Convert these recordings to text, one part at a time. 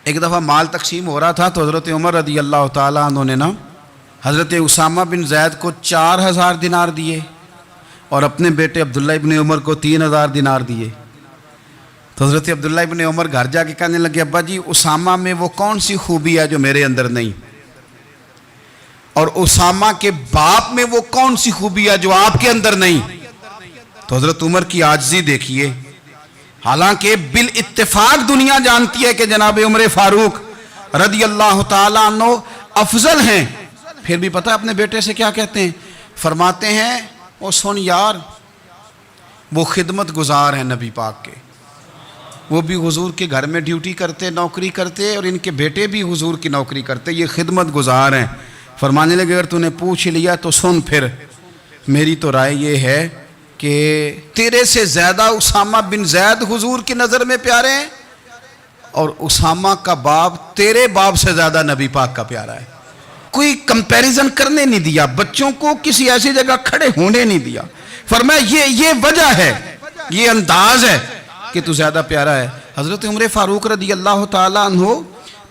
ایک دفعہ مال تقسیم ہو رہا تھا تو حضرت عمر رضی اللہ تعالیٰ عنہ نے نا حضرت اسامہ بن زید کو 4000 دینار دیے اور اپنے بیٹے عبداللہ ابن عمر کو 3000 دینار دیے۔ تو حضرت عبداللہ ابن عمر گھر جا کے کہنے لگے ابا جی اسامہ میں وہ کون سی خوبی ہے جو میرے اندر نہیں، اور اسامہ کے باپ میں وہ کون سی خوبی ہے جو آپ کے اندر نہیں۔ تو حضرت عمر کی عاجزی دیکھیے، حالانکہ بالاتفاق دنیا جانتی ہے کہ جناب عمر فاروق رضی اللہ تعالیٰ عنہ افضل ہیں، پھر بھی پتہ اپنے بیٹے سے کیا کہتے ہیں؟ فرماتے ہیں وہ سن یار، وہ خدمت گزار ہیں نبی پاک کے، وہ بھی حضور کے گھر میں ڈیوٹی کرتے، نوکری کرتے، اور ان کے بیٹے بھی حضور کی نوکری کرتے، یہ خدمت گزار ہیں۔ فرمانے لگے اگر تو نے پوچھ لیا تو سن، پھر میری تو رائے یہ ہے کہ تیرے سے زیادہ اسامہ بن زید حضور کی نظر میں پیارے ہیں، اور اسامہ کا باپ تیرے باپ سے زیادہ نبی پاک کا پیارا ہے۔ کوئی کمپیریزن کرنے نہیں دیا، بچوں کو کسی ایسی جگہ کھڑے ہونے نہیں دیا، فرمایا یہ وجہ ہے، یہ انداز ہے کہ تو زیادہ پیارا ہے۔ حضرت عمر فاروق رضی اللہ تعالیٰ عنہ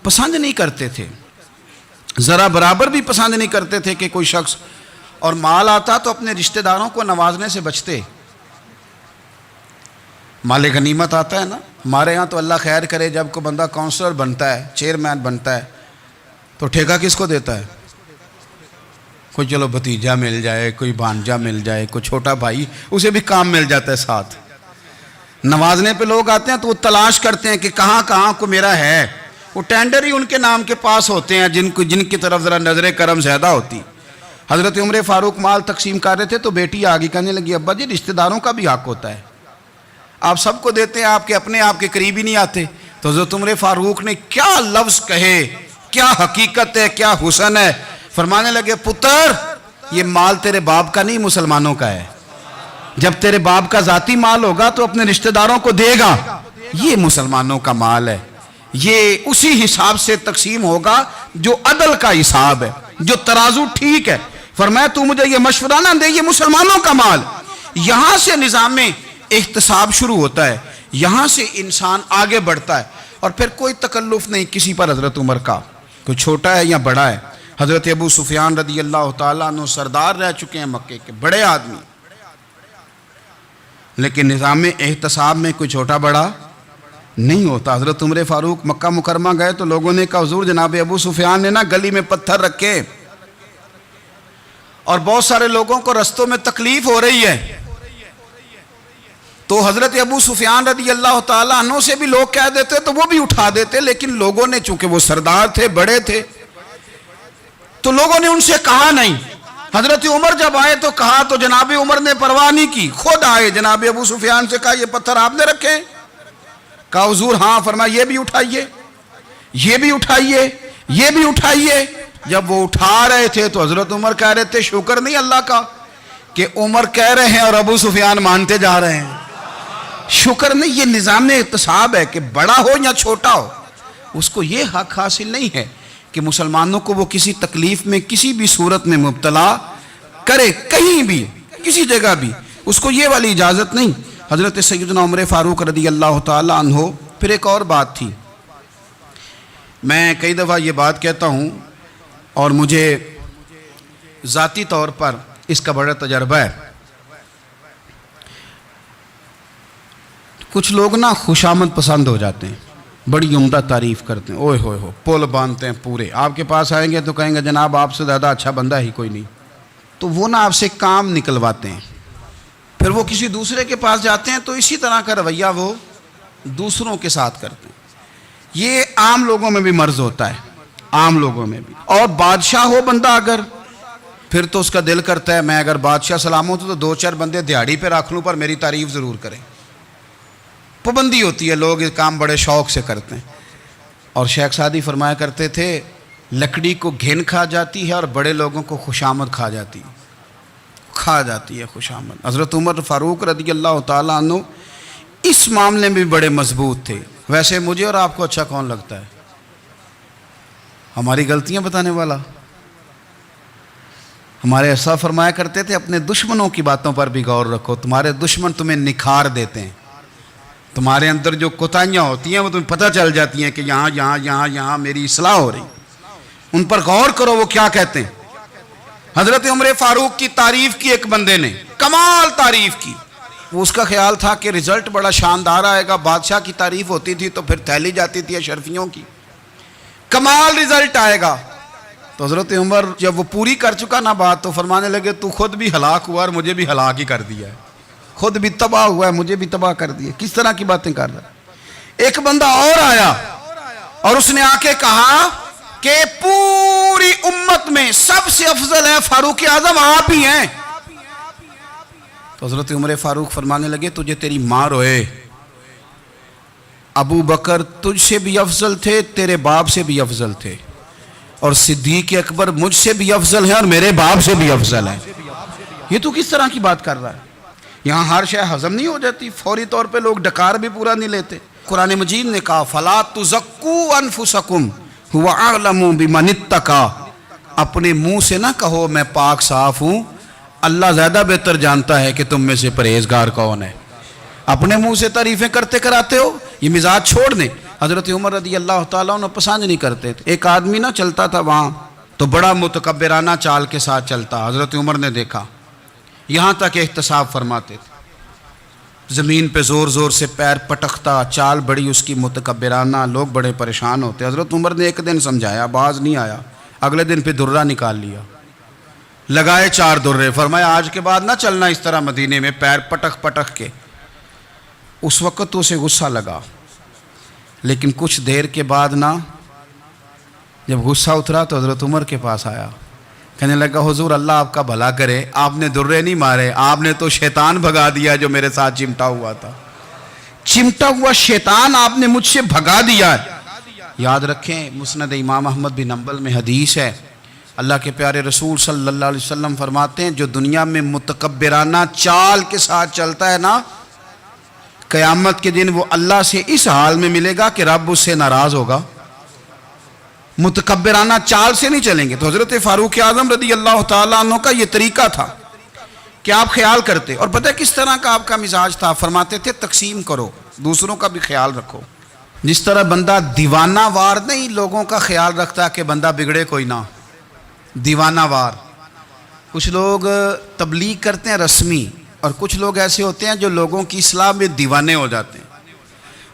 پسند نہیں کرتے تھے، ذرا برابر بھی پسند نہیں کرتے تھے کہ کوئی شخص اور مال آتا تو اپنے رشتہ داروں کو نوازنے سے بچتے۔ مال غنیمت آتا ہے نا، ہمارے ہاں تو اللہ خیر کرے جب کوئی بندہ کونسلر بنتا ہے، چیئرمین بنتا ہے تو ٹھیکہ کس کو دیتا ہے؟ کوئی چلو بھتیجا مل جائے، کوئی بھانجا مل جائے، کوئی چھوٹا بھائی، اسے بھی کام مل جاتا ہے ساتھ۔ نوازنے پہ لوگ آتے ہیں تو وہ تلاش کرتے ہیں کہ کہاں کہاں کو میرا ہے، وہ ٹینڈر ہی ان کے نام کے پاس ہوتے ہیں جن کی طرف ذرا نظر کرم زیادہ ہوتی۔ حضرت عمر فاروق مال تقسیم کر رہے تھے تو بیٹی آگے کہنے لگی ابا جی رشتہ داروں کا بھی حق ہوتا ہے، آپ سب کو دیتے ہیں، آپ کے اپنے آپ کے قریب ہی نہیں آتے۔ تو حضرت عمر فاروق نے کیا لفظ کہے، کیا حقیقت ہے، کیا حسن ہے، فرمانے لگے پتر یہ مال تیرے باپ کا نہیں مسلمانوں کا ہے، جب تیرے باپ کا ذاتی مال ہوگا تو اپنے رشتہ داروں کو دے گا، یہ مسلمانوں کا مال ہے، یہ اسی حساب سے تقسیم ہوگا جو عدل کا حساب ہے، جو ترازو ٹھیک ہے۔ فرمایا تو مجھے یہ مشورہ نہ دے، یہ مسلمانوں کا مال۔ یہاں سے نظام احتساب شروع ہوتا ہے، یہاں سے انسان آگے بڑھتا ہے، اور پھر کوئی تکلف نہیں کسی پر حضرت عمر کا، کوئی چھوٹا ہے یا بڑا ہے۔ حضرت ابو سفیان رضی اللہ تعالیٰ عنہ سردار رہ چکے ہیں مکے کے، بڑے آدمی، لیکن نظام احتساب میں کوئی چھوٹا بڑا نہیں ہوتا۔ حضرت عمر فاروق مکہ مکرمہ گئے تو لوگوں نے کہا حضور جناب ابو سفیان نے نا گلی میں پتھر رکھے اور بہت سارے لوگوں کو رستوں میں تکلیف ہو رہی ہے، تو حضرت ابو سفیان رضی اللہ تعالیٰ عنہ سے بھی لوگ کہہ دیتے تو وہ بھی اٹھا دیتے، لیکن لوگوں نے چونکہ وہ سردار تھے، بڑے تھے، تو لوگوں نے ان سے کہا نہیں۔ حضرت عمر جب آئے تو کہا تو جناب عمر نے پرواہ نہیں کی، خود آئے جناب ابو سفیان سے کہا یہ پتھر آپ نے رکھے؟ کہا حضور ہاں۔ فرمایا یہ بھی اٹھائیے، یہ بھی اٹھائیے، یہ بھی اٹھائیے۔ جب وہ اٹھا رہے تھے تو حضرت عمر کہہ رہے تھے شکر نہیں اللہ کا کہ عمر کہہ رہے ہیں اور ابو سفیان مانتے جا رہے ہیں، شکر نہیں۔ یہ نظام احتساب ہے کہ بڑا ہو یا چھوٹا ہو، اس کو یہ حق حاصل نہیں ہے کہ مسلمانوں کو وہ کسی تکلیف میں کسی بھی صورت میں مبتلا کرے، کہیں بھی کسی جگہ بھی، اس کو یہ والی اجازت نہیں۔ حضرت سیدنا عمر فاروق رضی اللہ تعالی عنہ۔ پھر ایک اور بات تھی، میں کئی دفعہ یہ بات کہتا ہوں اور مجھے ذاتی طور پر اس کا بڑا تجربہ ہے۔ کچھ لوگ نا خوشامد پسند ہو جاتے ہیں، بڑی عمدہ تعریف کرتے ہیں، اوئے ہوئے ہو پول باندھتے ہیں پورے، آپ کے پاس آئیں گے تو کہیں گے جناب آپ سے زیادہ اچھا بندہ ہی کوئی نہیں، تو وہ نا آپ سے کام نکلواتے ہیں۔ پھر وہ کسی دوسرے کے پاس جاتے ہیں تو اسی طرح کا رویہ وہ دوسروں کے ساتھ کرتے ہیں۔ یہ عام لوگوں میں بھی مرض ہوتا ہے، عام لوگوں میں بھی۔ اور بادشاہ ہو بندہ اگر، پھر تو اس کا دل کرتا ہے میں اگر بادشاہ سلام ہوتا تو دو چار بندے دیہڑی پہ رکھ لوں پر میری تعریف ضرور کریں۔ پابندی ہوتی ہے، لوگ یہ کام بڑے شوق سے کرتے ہیں۔ اور شیخ سعدی فرمایا کرتے تھے لکڑی کو گھن کھا جاتی ہے اور بڑے لوگوں کو خوشامد کھا جاتی ہے خوشامد۔ حضرت عمر فاروق رضی اللہ تعالیٰ عنہ اس معاملے میں بھی بڑے مضبوط تھے۔ ویسے مجھے اور آپ کو اچھا کون لگتا ہے؟ ہماری غلطیاں بتانے والا؟ ہمارے ایسا فرمایا کرتے تھے اپنے دشمنوں کی باتوں پر بھی غور رکھو، تمہارے دشمن تمہیں نکھار دیتے ہیں۔ تمہارے اندر جو کوتاہیاں ہوتی ہیں وہ تمہیں پتہ چل جاتی ہیں کہ یہاں یہاں یہاں یہاں میری اصلاح ہو رہی، ان پر غور کرو وہ کیا کہتے ہیں۔ حضرت عمر فاروق کی تعریف کی ایک بندے نے، کمال تعریف کی۔ وہ اس کا خیال تھا کہ رزلٹ بڑا شاندار آئے گا، بادشاہ کی تعریف ہوتی تھی تو پھر تھیلی جاتی تھی اشرفیوں کی، کمال رزلٹ آئے گا۔ تو حضرت عمر جب وہ پوری کر چکا نا بات، تو فرمانے لگے تو خود بھی ہلاک ہوا اور مجھے بھی ہلاک ہی کر دیا ہے، خود بھی تباہ ہوا ہے مجھے بھی تباہ کر دیا۔ کس طرح کی باتیں کر رہا ہے؟ ایک بندہ اور آیا اور اس نے آ کے کہا کہ پوری امت میں سب سے افضل ہے فاروق اعظم آپ ہی ہیں۔ تو حضرت عمر فاروق فرمانے لگے تجھے تیری ماں روئے، ابو بکر تجھ سے بھی افضل تھے، تیرے باپ سے بھی افضل تھے، اور صدیق اکبر مجھ سے بھی افضل ہے اور میرے باپ سے بھی افضل ہے۔ یہ تو کس طرح کی بات کر رہا ہے؟ یہاں ہر شے ہضم نہیں ہو جاتی، فوری طور پہ لوگ ڈکار بھی پورا نہیں لیتے۔ قرآن مجید نے کہا فَلَا تُزَكُّوا أَنفُسَكُمْ هُوَ أَعْلَمُ بِمَنِ اتَّقَىٰ، اپنے منہ سے نہ کہو میں پاک صاف ہوں، اللہ زیادہ بہتر جانتا ہے کہ تم میں سے پرہیزگار کون ہے۔ اپنے منہ سے تعریفیں کرتے کراتے ہو، یہ مزاج چھوڑ دیں۔ حضرت عمر رضی اللہ تعالیٰ عنہ پسند نہیں کرتے تھے۔ ایک آدمی نہ چلتا تھا وہاں تو بڑا متکبرانہ چال کے ساتھ چلتا، حضرت عمر نے دیکھا، یہاں تک احتساب فرماتے تھے، زمین پہ زور زور سے پیر پٹکتا، چال بڑی اس کی متکبرانہ، لوگ بڑے پریشان ہوتے۔ حضرت عمر نے ایک دن سمجھایا، باز نہیں آیا، اگلے دن پہ درہ نکال لیا، لگائے 4 درے، فرمایا آج کے بعد نہ چلنا اس طرح مدینے میں پیر پٹک پٹک کے۔ اس وقت تو اسے غصہ لگا، لیکن کچھ دیر کے بعد نا جب غصہ اترا تو حضرت عمر کے پاس آیا، کہنے لگا حضور اللہ آپ کا بھلا کرے، آپ نے درے نہیں مارے، آپ نے تو شیطان بھگا دیا جو میرے ساتھ چمٹا ہوا تھا، چمٹا ہوا شیطان آپ نے مجھ سے بھگا دیا ہے۔ یاد رکھیں مسند امام احمد بن حنبل میں حدیث ہے، اللہ کے پیارے رسول صلی اللہ علیہ وسلم فرماتے ہیں جو دنیا میں متکبرانہ چال کے ساتھ چلتا ہے نا، قیامت کے دن وہ اللہ سے اس حال میں ملے گا کہ رب اس سے ناراض ہوگا، متکبرانہ چال سے نہیں چلیں گے۔ تو حضرت فاروق اعظم رضی اللہ تعالیٰ عنہ کا یہ طریقہ تھا کہ آپ خیال کرتے، اور پتہ کس طرح کا آپ کا مزاج تھا؟ فرماتے تھے تقسیم کرو، دوسروں کا بھی خیال رکھو۔ جس طرح بندہ دیوانہ وار نہیں لوگوں کا خیال رکھتا کہ بندہ بگڑے کوئی نہ، دیوانہ وار۔ کچھ لوگ تبلیغ کرتے ہیں رسمی، اور کچھ لوگ ایسے ہوتے ہیں جو لوگوں کی اصلاح میں دیوانے ہو جاتے ہیں،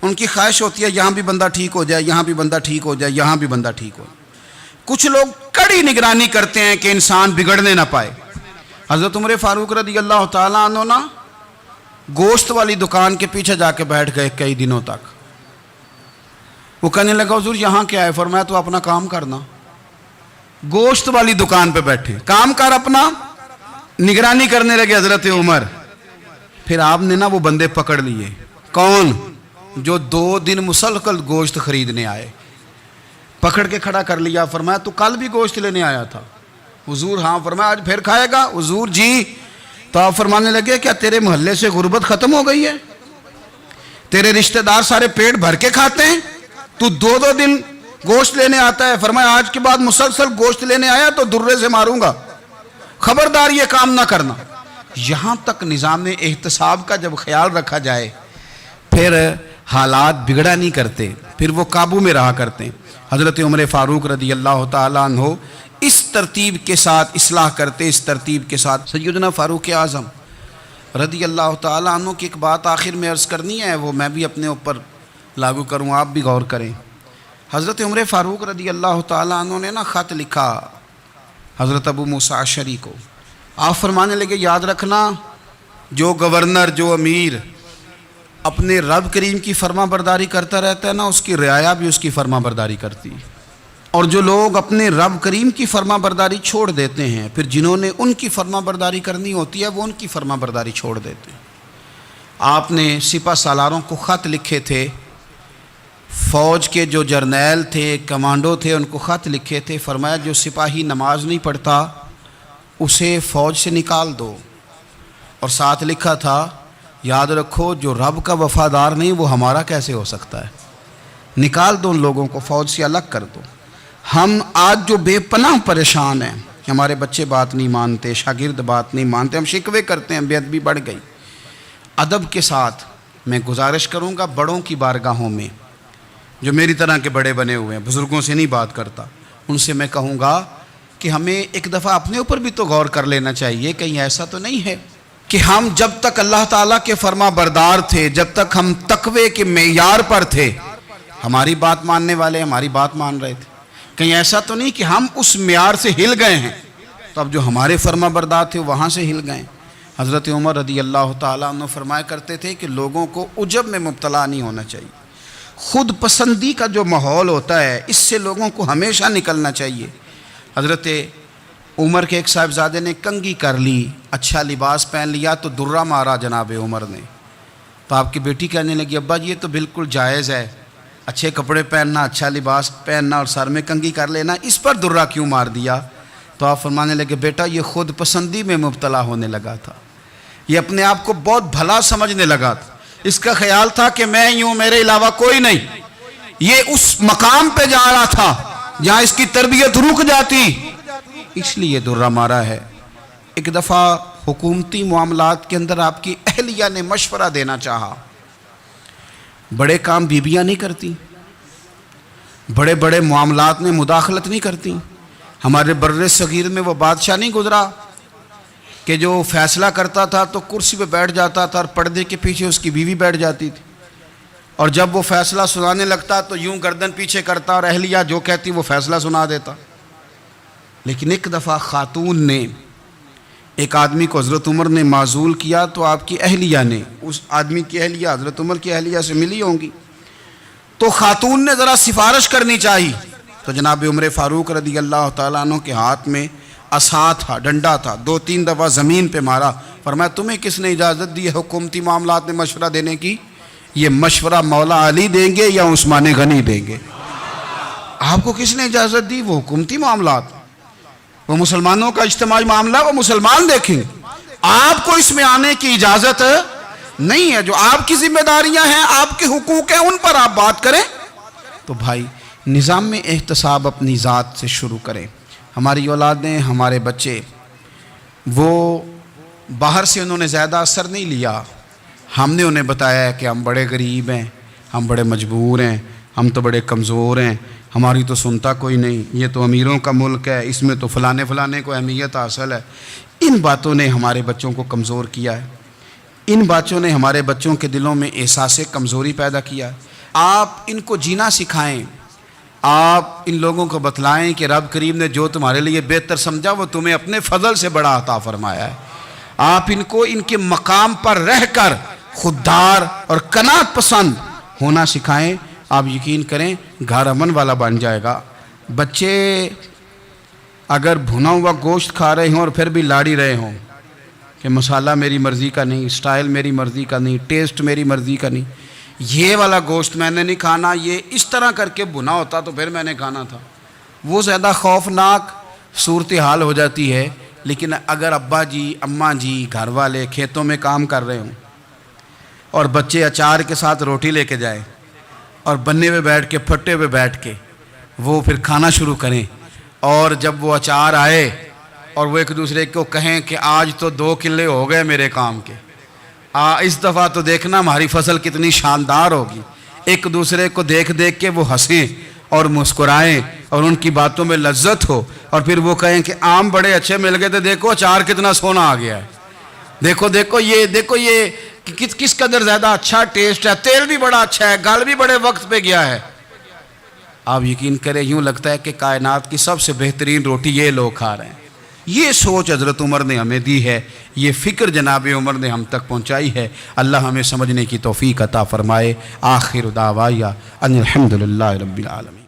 ان کی خواہش ہوتی ہے یہاں بھی بندہ ٹھیک ہو جائے، یہاں بھی بندہ ٹھیک ہو جائے، یہاں بھی بندہ ٹھیک ہو۔ کچھ لوگ کڑی نگرانی کرتے ہیں کہ انسان بگڑنے نہ پائے۔ حضرت عمر فاروق رضی اللہ تعالیٰ عنہ نا گوشت والی دکان کے پیچھے جا کے بیٹھ گئے کئی دنوں تک۔ وہ کہنے لگا حضور یہاں کیا ہے؟ فرمایا تو اپنا کام کرنا۔ گوشت والی دکان پہ بیٹھے، کام کر اپنا، نگرانی کرنے لگے حضرت عمر۔ پھر آپ نے نا وہ بندے پکڑ لیے، کون؟ جو 2 دن مسلسل گوشت خریدنے آئے، پکڑ کے کھڑا کر لیا۔ فرمایا تو کل بھی گوشت لینے آیا تھا؟ حضور ہاں۔ فرمایا آج پھر کھائے گا؟ حضور جی۔ تو آپ فرمانے لگے کیا تیرے محلے سے غربت ختم ہو گئی ہے؟ تیرے رشتہ دار سارے پیٹ بھر کے کھاتے ہیں، تو 2 دن گوشت لینے آتا ہے؟ فرمایا آج کے بعد مسلسل گوشت لینے آیا تو درے سے ماروں گا، خبردار یہ کام نہ کرنا۔ یہاں تک نظام احتساب کا جب خیال رکھا جائے پھر حالات بگڑا نہیں کرتے، پھر وہ قابو میں رہا کرتے ہیں۔ حضرت عمر فاروق رضی اللہ تعالیٰ عنہ اس ترتیب کے ساتھ اصلاح کرتے، اس ترتیب کے ساتھ۔ سیدنا فاروق اعظم رضی اللہ تعالیٰ عنہ کی ایک بات آخر میں عرض کرنی ہے، وہ میں بھی اپنے اوپر لاگو کروں، آپ بھی غور کریں۔ حضرت عمر فاروق رضی اللہ تعالیٰ عنہ نے نا خط لکھا حضرت ابو موسیٰ اشعری کو۔ آپ فرمانے لگے یاد رکھنا جو گورنر، جو امیر اپنے رب کریم کی فرما برداری کرتا رہتا ہے نا، اس کی رعایا بھی اس کی فرما برداری کرتی ہے، اور جو لوگ اپنے رب کریم کی فرما برداری چھوڑ دیتے ہیں پھر جنہوں نے ان کی فرما برداری کرنی ہوتی ہے وہ ان کی فرما برداری چھوڑ دیتے ہیں۔ آپ نے سپہ سالاروں کو خط لکھے تھے، فوج کے جو جرنیل تھے، کمانڈو تھے، ان کو خط لکھے تھے، فرمایا جو سپاہی نماز نہیں پڑھتا اسے فوج سے نکال دو، اور ساتھ لکھا تھا یاد رکھو جو رب کا وفادار نہیں وہ ہمارا کیسے ہو سکتا ہے، نکال دو ان لوگوں کو، فوج سے الگ کر دو۔ ہم آج جو بے پناہ پریشان ہیں، ہمارے بچے بات نہیں مانتے، شاگرد بات نہیں مانتے، ہم شکوے کرتے ہیں، بے ادبی بڑھ گئی۔ ادب کے ساتھ میں گزارش کروں گا بڑوں کی بارگاہوں میں، جو میری طرح کے بڑے بنے ہوئے ہیں، بزرگوں سے نہیں بات کرتا، ان سے میں کہوں گا کہ ہمیں ایک دفعہ اپنے اوپر بھی تو غور کر لینا چاہیے. کہیں ایسا تو نہیں ہے کہ ہم جب تک اللہ تعالیٰ کے فرما بردار تھے، جب تک ہم تقوی کے معیار پر تھے، ہماری بات ماننے والے ہماری بات مان رہے تھے. کہیں ایسا تو نہیں کہ ہم اس معیار سے ہل گئے ہیں تو اب جو ہمارے فرما بردار تھے وہاں سے ہل گئے. حضرت عمر رضی اللہ تعالیٰ عنہ فرمایا کرتے تھے کہ لوگوں کو عجب میں مبتلا نہیں ہونا چاہیے. خود پسندی کا جو ماحول ہوتا ہے اس سے لوگوں کو ہمیشہ نکلنا چاہیے. حضرت عمر کے ایک صاحبزادے نے کنگھی کر لی، اچھا لباس پہن لیا تو درہ مارا جناب عمر نے. تو آپ کی بیٹی کہنے لگی ابا جی یہ تو بالکل جائز ہے، اچھے کپڑے پہننا، اچھا لباس پہننا اور سر میں کنگھی کر لینا، اس پر درہ کیوں مار دیا؟ تو آپ فرمانے لگے بیٹا یہ خود پسندی میں مبتلا ہونے لگا تھا، یہ اپنے آپ کو بہت بھلا سمجھنے لگا تھا. اس کا خیال تھا کہ میں ہی ہوں، میرے علاوہ کوئی نہیں. یہ اس مقام پہ جا رہا تھا جہاں اس کی تربیت رک جاتی، اس لیے درہ مارا ہے. ایک دفعہ حکومتی معاملات کے اندر آپ کی اہلیہ نے مشورہ دینا چاہا. بڑے کام بیویاں نہیں کرتی، بڑے بڑے معاملات میں مداخلت نہیں کرتی. ہمارے بر صغیر میں وہ بادشاہ نہیں گزرا کہ جو فیصلہ کرتا تھا تو کرسی پہ بیٹھ جاتا تھا اور پردے کے پیچھے اس کی بیوی بیٹھ جاتی تھی، اور جب وہ فیصلہ سنانے لگتا تو یوں گردن پیچھے کرتا اور اہلیہ جو کہتی وہ فیصلہ سنا دیتا. لیکن ایک دفعہ خاتون نے ایک آدمی کو حضرت عمر نے معزول کیا تو آپ کی اہلیہ نے، اس آدمی کی اہلیہ حضرت عمر کی اہلیہ سے ملی ہوں گی، تو خاتون نے ذرا سفارش کرنی چاہی. تو جناب عمر فاروق رضی اللہ تعالیٰ عنہ کے ہاتھ میں عصا تھا، ڈنڈا تھا، 2-3 دفعہ زمین پہ مارا. فرمایا تمہیں کس نے اجازت دی ہے حکومتی معاملات میں مشورہ دینے کی؟ یہ مشورہ مولا علی دیں گے یا عثمان غنی دیں گے؟ آپ کو کس نے اجازت دی؟ وہ حکومتی معاملات، وہ مسلمانوں کا اجتماعی معاملہ، وہ مسلمان دیکھیں. آپ کو اس میں آنے کی اجازت نہیں ہے. جو آپ کی ذمہ داریاں ہیں، آپ کے حقوق ہیں، ان پر آپ بات کریں. تو بھائی نظام میں احتساب اپنی ذات سے شروع کریں. ہماری اولادیں، ہمارے بچے، وہ باہر سے انہوں نے زیادہ اثر نہیں لیا. ہم نے انہیں بتایا ہے کہ ہم بڑے غریب ہیں، ہم بڑے مجبور ہیں، ہم تو بڑے کمزور ہیں، ہماری تو سنتا کوئی نہیں، یہ تو امیروں کا ملک ہے، اس میں تو فلانے کو اہمیت حاصل ہے. ان باتوں نے ہمارے بچوں کو کمزور کیا ہے. ان باتوں نے ہمارے بچوں کے دلوں میں احساس کمزوری پیدا کیا ہے. آپ ان کو جینا سکھائیں. آپ ان لوگوں کو بتلائیں کہ رب کریم نے جو تمہارے لیے بہتر سمجھا وہ تمہیں اپنے فضل سے بڑا عطا فرمایا ہے. آپ ان کو ان کے مقام پر رہ کر خوددار اور قناعت پسند ہونا سکھائیں. آپ یقین کریں گھر امن والا بن جائے گا. بچے اگر بھنا ہوا گوشت کھا رہے ہوں اور پھر بھی لاڑی رہے ہوں کہ مسالہ میری مرضی کا نہیں، سٹائل میری مرضی کا نہیں، ٹیسٹ میری مرضی کا نہیں، یہ والا گوشت میں نے نہیں کھانا، یہ اس طرح کر کے بھنا ہوتا تو پھر میں نے کھانا تھا، وہ زیادہ خوفناک صورتحال ہو جاتی ہے. لیکن اگر ابا جی، اماں جی، گھر والے کھیتوں میں کام کر رہے ہوں اور بچے اچار کے ساتھ روٹی لے کے جائیں اور بننے پہ بیٹھ کے، پھٹے پہ بیٹھ کے وہ پھر کھانا شروع کریں، اور جب وہ اچار آئے اور وہ ایک دوسرے کو کہیں کہ آج تو 2 کلے ہو گئے میرے کام کے، اس دفعہ تو دیکھنا ہماری فصل کتنی شاندار ہوگی. ایک دوسرے کو دیکھ دیکھ کے وہ ہنسیں اور مسکرائیں اور ان کی باتوں میں لذت ہو، اور پھر وہ کہیں کہ آم بڑے اچھے مل گئے تھے، دیکھو اچار کتنا سونا آ گیا ہے، دیکھو یہ کس قدر زیادہ اچھا ٹیسٹ ہے، تیل بھی بڑا اچھا ہے، گل بھی بڑے وقت پہ گیا ہے. آپ یقین کریں یوں لگتا ہے کہ کائنات کی سب سے بہترین روٹی یہ لوگ کھا رہے ہیں. یہ سوچ حضرت عمر نے ہمیں دی ہے، یہ فکر جناب عمر نے ہم تک پہنچائی ہے. اللہ ہمیں سمجھنے کی توفیق عطا فرمائے. آخر دعوایا ان الحمدللہ رب العالمین.